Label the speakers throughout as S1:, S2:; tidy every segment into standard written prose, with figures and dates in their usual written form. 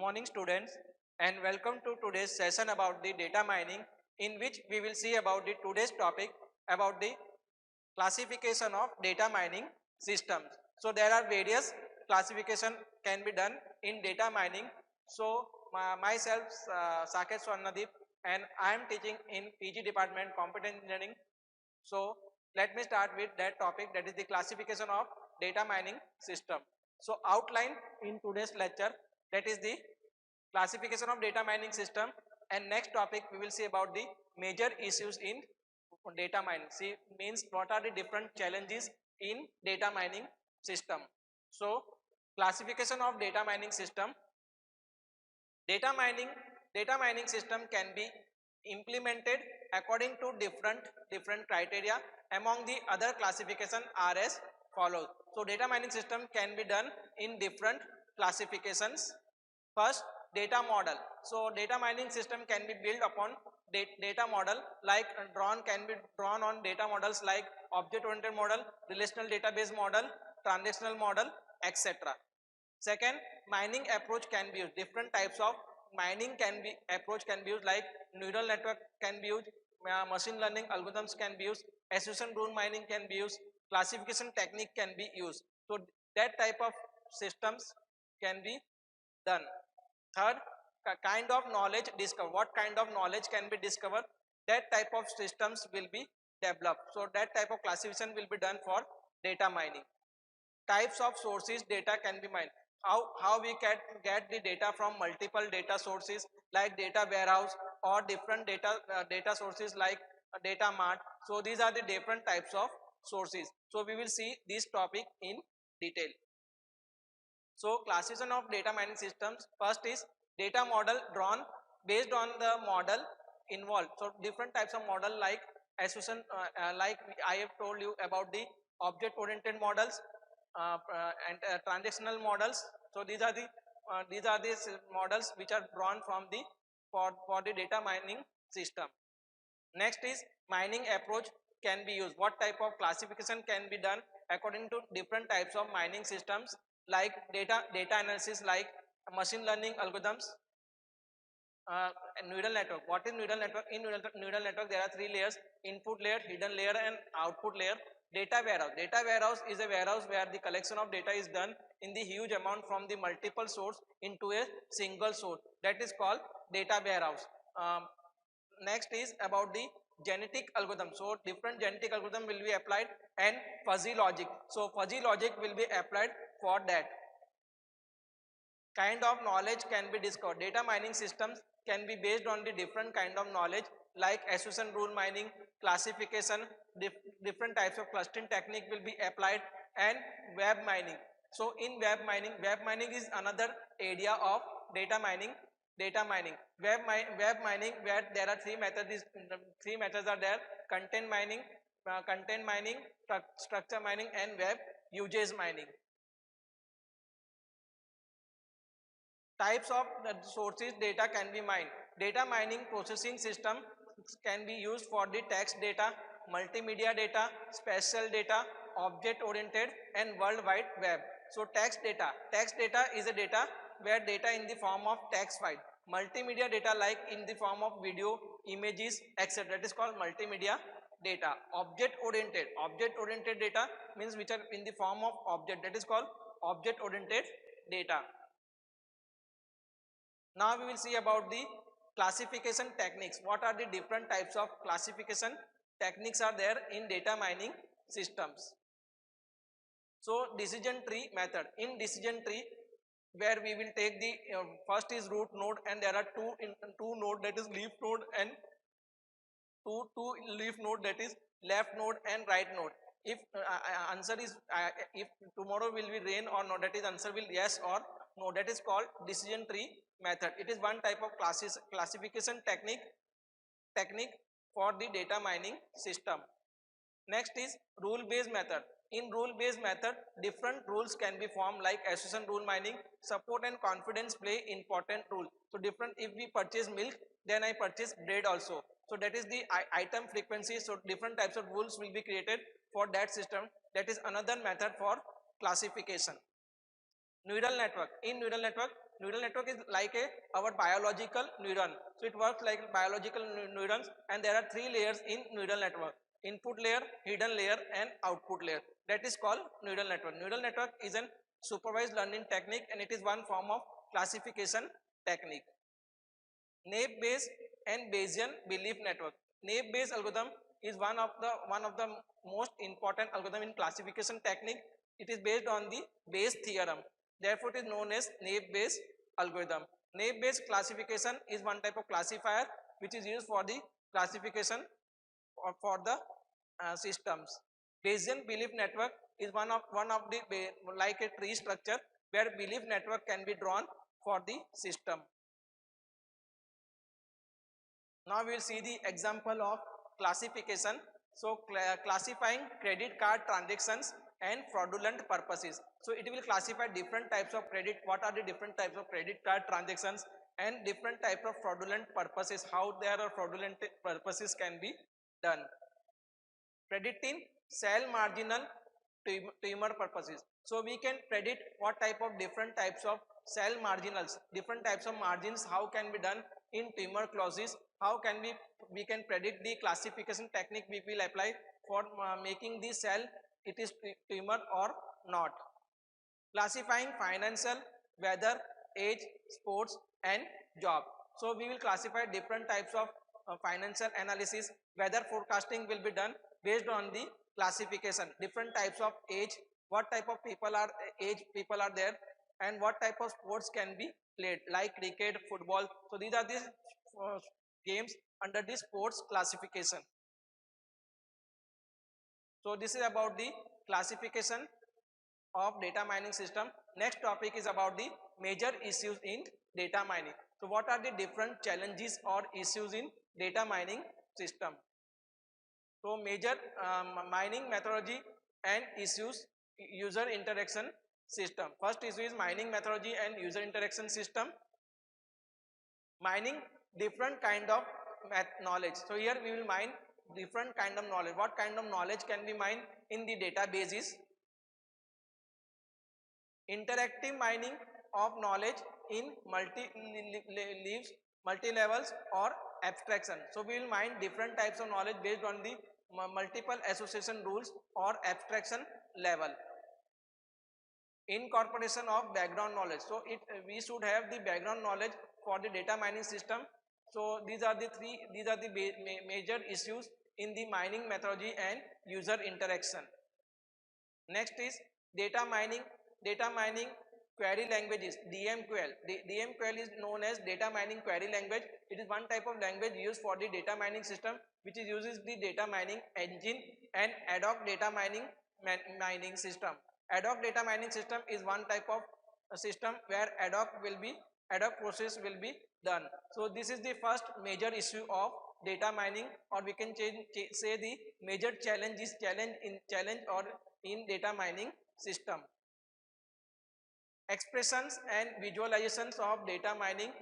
S1: morning students, and welcome to today's session about the data mining, in which we will see about the today's topic about the classification of data mining systems. So there are various classification can be done in data mining. So myself Saket Swarnadeep, and I am teaching in PG department computer engineering. So let me start with that topic, that is the classification of data mining system. So outline in today's lecture, that is the classification of data mining system, and next topic we will see about the major issues in data mining. See, means what are the different challenges in data mining system. So classification of data mining system. Data mining data mining system can be implemented according to different criteria. Among the other classification are as follows. So data mining system can be done in different classifications. First, data model. So data mining system can be built upon data model, like drawn can be drawn on data models like object oriented model, relational database model, transactional model, etc. Second, mining approach can be used. Different types of mining can be approach can be used, like neural network can be used, machine learning algorithms can be used, association rule mining can be used, classification technique can be used. So that type of systems can be done. Third, kind of knowledge discover. What kind of knowledge can be discovered? That type of systems will be developed. So that type of classification will be done for data mining. Types of sources data can be mined. How we can get the data from multiple data sources like data warehouse, or different data sources like data mart. So these are the different types of sources. So we will see this topic in detail. So classification of data mining systems. First is data model drawn based on the model involved. So different types of model, like association, like I have told you about the object oriented models, and transactional models. So these are the models which are drawn from the for the data mining system. Next is mining approach can be used. What type of classification can be done according to different types of mining systems, like data analysis, like machine learning algorithms, and neural network. What is neural network? In neural network there are three layers: input layer, hidden layer, and output layer. Data warehouse is a warehouse where the collection of data is done in the huge amount from the multiple source into a single source. That is called data warehouse. Next is about the genetic algorithm. So different genetic algorithm will be applied, and fuzzy logic. So fuzzy logic will be applied for that. Kind of knowledge can be discovered. Data mining systems can be based on the different kind of knowledge, like association rule mining, classification, different types of clustering technique will be applied, and web mining. So in web mining is another area of data mining. Web mining, where there are three methods are there: content mining, structure mining, and web usage mining. Types of the sources data can be mined. Data mining processing system can be used for the text data, multimedia data, spatial data, object oriented, and world wide web. So text data is a data where data in the form of text file. Multimedia data, like in the form of video, images, etc. That is called multimedia data. Object oriented data means which are in the form of object. That is called object oriented data. Now we will see about the classification techniques. What are the different types of classification techniques are there in data mining systems? So decision tree method. In decision tree, where we will take the first is root node, and there are two node, that is leaf node, and two leaf node, that is left node and right node. If answer is if tomorrow will be rain or no, that is answer will yes or no. That is called decision tree method. It is one type of classification technique for the data mining system. Next is rule based method. In rule based method, different rules can be formed, like association rule mining. Support and confidence play important role. So different, if we purchase milk, then I purchase bread also. So that is the item frequency. So different types of rules will be created for that system. That is another method for classification. Neural network. In neural network is like a our biological neuron. So it works like biological neurons, and there are three layers in neural network: input layer, hidden layer, and output layer. That is called neural network. Neural network is an supervised learning technique, and it is one form of classification technique. Naive Bayes and Bayesian belief network. Naive Bayes algorithm is one of the most important algorithm in classification technique. It is based on the Bayes theorem. Therefore, it is known as Naive Bayes algorithm. Naive Bayes classification is one type of classifier which is used for the classification or for the systems. Bayesian belief network is one of the like a tree structure where belief network can be drawn for the system. Now we will see the example of classification. So classifying credit card transactions and fraudulent purposes. So it will classify different types of credit. What are the different types of credit card transactions and different type of fraudulent purposes? How there are fraudulent purposes can be done. Predicting sell marginal tumor purposes. So we can predict what type of different types of sell marginals, different types of margins, how can be done in tumor clauses, how can we can predict the classification technique we will apply for making the cell it is tumor or not. Classifying financial, weather, age, sports, and job. So we will classify different types of financial analysis. Weather forecasting will be done based on the classification, different types of age, what type of people are age people are there, and what type of sports can be played like cricket, football. So these are the uh, games under the sports classification. So this is about the classification of data mining system. Next topic is about the major issues in data mining. So what are the different challenges or issues in data mining system? So major mining methodology and issues, user interaction system. First issue is mining methodology and user interaction system. Mining different kind of knowledge. So here we will mine different kind of knowledge. What kind of knowledge can be mined in the databases? Interactive mining of knowledge in leaves, multi levels, or abstraction. So we will mine different types of knowledge based on the multiple association rules or abstraction level. Incorporation of background knowledge. So we should have the background knowledge for the data mining system. So these are the major issues in the mining methodology and user interaction. Next is data mining. Data mining query languages, DMQL. DMQL is known as data mining query language. It is one type of language used for the data mining system, which is uses the data mining engine and ad hoc data mining system. Ad hoc data mining system is one type of system where ad hoc process will be done. So this is the first major issue of data mining, or we can say the major challenge or in data mining system. Expressions and visualizations of data mining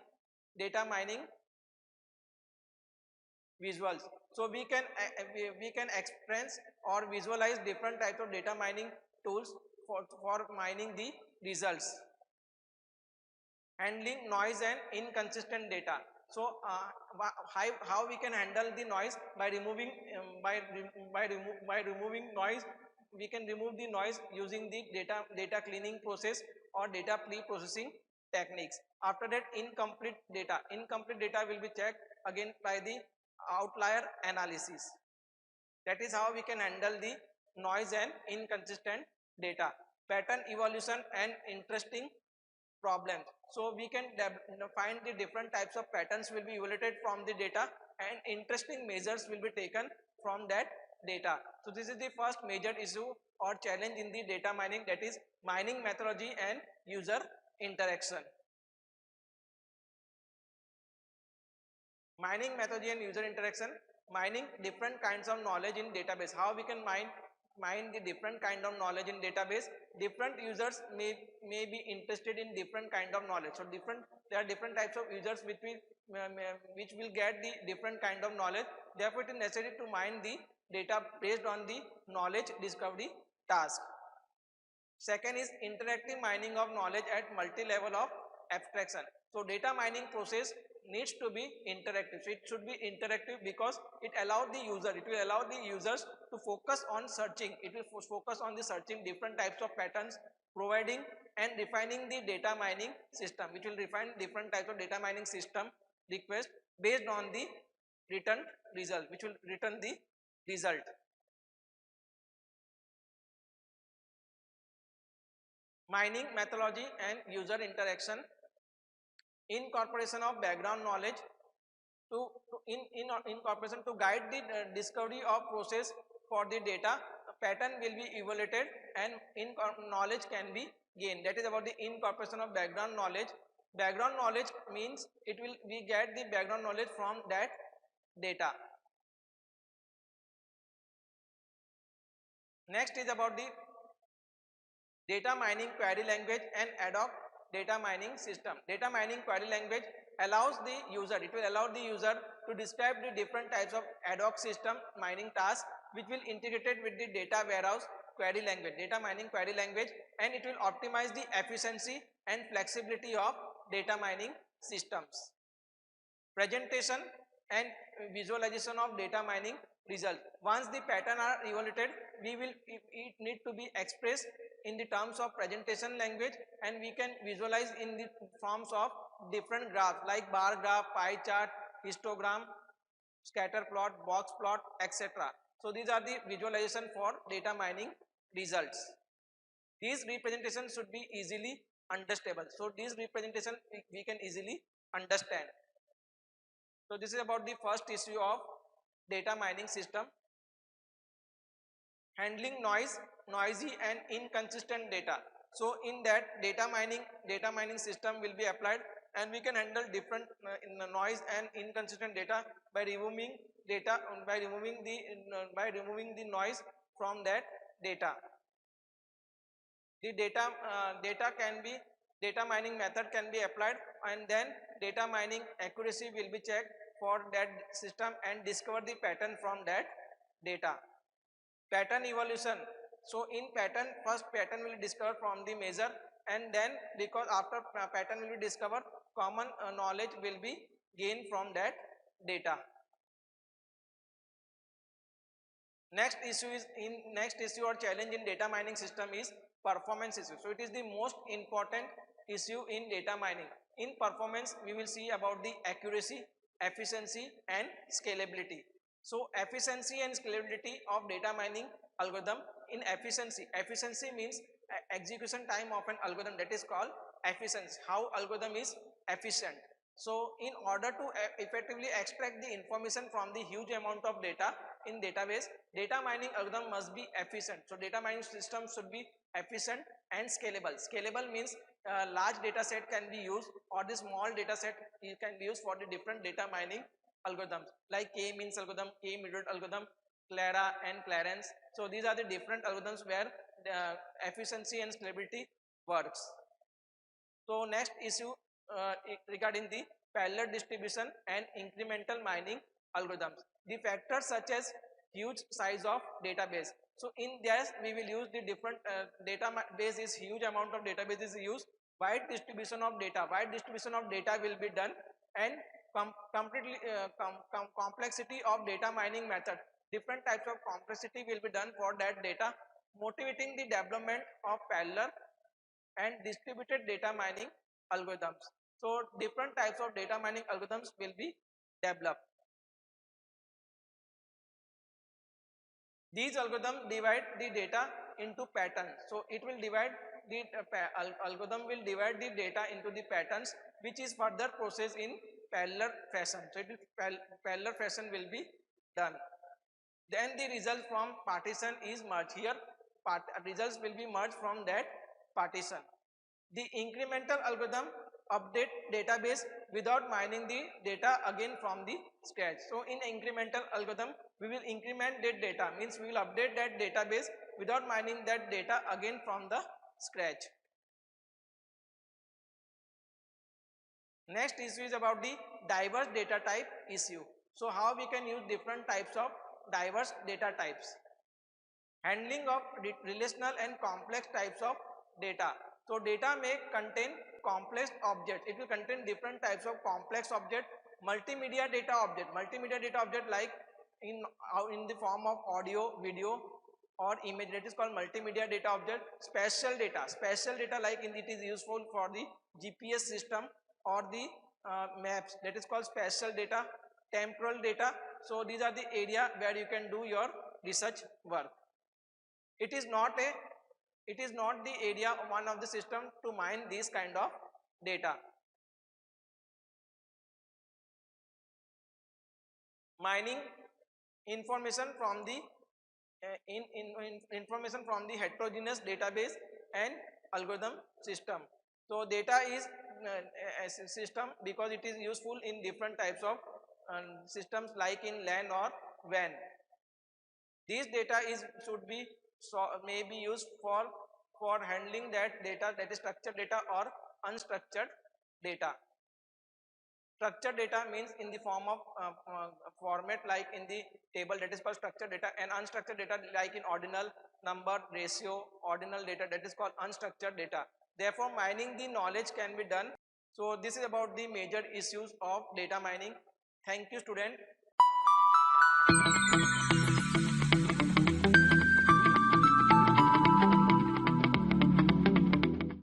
S1: visuals. So we can express or visualize different types of data mining tools for mining the results. Handling noise and inconsistent data. So how we can handle the noise by removing by removing noise. We can remove the noise using the data cleaning process or data pre-processing techniques. After that, incomplete data will be checked again by the outlier analysis. That is how we can handle the noise and inconsistent data. Pattern evolution and interesting problems. So we can find the different types of patterns will be evaluated from the data, and interesting measures will be taken from that data. So this is the first major issue or challenge in the data mining, that is mining methodology and user interaction. Mining methodology and user interaction. Mining different kinds of knowledge in database. How we can mine the different kind of knowledge in database. Different users may be interested in different kind of knowledge. So there are different types of users which will get the different kind of knowledge. Therefore, it is necessary to mine the data based on the knowledge discovery task. Second is interactive mining of knowledge at multi-level of abstraction. So data mining process needs to be interactive. So it should be interactive because it allows the user, it will allow the users to focus on searching. It will focus on the searching different types of patterns, providing and refining the data mining system, which will refine different types of data mining system request based on the return result, which will return the result. Mining methodology and user interaction, incorporation of background knowledge in incorporation to guide the discovery of process for the data. A pattern will be evaluated and knowledge can be gained. That is about the incorporation of background knowledge. Background knowledge means it will we get the background knowledge from that data. Next is about the data mining query language and ad hoc data mining system. Data mining query language allows the user, it will allow the user to describe the different types of ad hoc system mining tasks which will integrated with the data warehouse query language, data mining query language, and it will optimize the efficiency and flexibility of data mining systems. Presentation and visualization of data mining result. Once the pattern are evaluated, we will it need to be expressed in the terms of presentation language, and we can visualize in the forms of different graphs like bar graph, pie chart, histogram, scatter plot, box plot, etc. So these are the visualization for data mining results. These representations should be easily understandable. So these representation we can easily understand. So this is about the first issue of data mining system. Handling noisy and inconsistent data. So in that data mining system will be applied, and we can handle different in the noise and inconsistent data by removing data by removing the noise from that data. The data mining method can be applied, and then data mining accuracy will be checked for that system and discover the pattern from that data. Pattern evolution. So in pattern, first pattern will be discovered from the measure, and then because after pattern will be discovered, common knowledge will be gained from that data. Next issue or challenge in data mining system is performance issue. So it is the most important issue in data mining. In performance, we will see about the accuracy, efficiency and scalability. So efficiency and scalability of data mining algorithm. In efficiency means execution time of an algorithm, that is called efficiency. How algorithm is efficient. So in order to effectively extract the information from the huge amount of data in database, data mining algorithm must be efficient. So data mining system should be efficient and scalable. Scalable means large data set can be used, or the small data set can be used for the different data mining algorithms like K-means algorithm, K-metered algorithm, Clara and Clarence. So these are the different algorithms where the efficiency and scalability works. So next issue regarding the parallel distribution and incremental mining algorithms. The factors such as huge size of database. So in this we will use the different database is huge amount of database is used. Wide distribution of data will be done, and complexity of data mining method. Different types of complexity will be done for that data, motivating the development of parallel and distributed data mining algorithms. So different types of data mining algorithms will be developed. These algorithms divide the data into patterns. So it will divide the algorithm will divide the data into the patterns, which is further processed in parallel fashion. So it will parallel fashion will be done. Then the result from partition is merged. Here results will be merged from that partition. The incremental algorithm update database without mining the data again from the scratch. So in incremental algorithm, we will increment that data, means we will update that database without mining that data again from the scratch. Next issue is about the diverse data type issue. So how we can use different types of diverse data types. Handling of relational and complex types of data. So data may contain complex objects. It will contain different types of complex object. Multimedia data object like in the form of audio, video or image, that is called multimedia data object. Special data like it is useful for the GPS system or the maps, that is called special data. Temporal data, so these are the area where you can do your research work. It is not the area of one of the system to mine this kind of data. Mining information from the information from the heterogeneous database and algorithm system. So data is a system because it is useful in different types of systems like in LAN or WAN. This data is should be may be used for handling that data, that is structured data or unstructured data. Structured data means in the form of format like in the table, that is called structured data, and unstructured data like in ordinal, number, ratio, ordinal data, that is called unstructured data. Therefore mining the knowledge can be done. So this is about the major issues of data mining. Thank you student.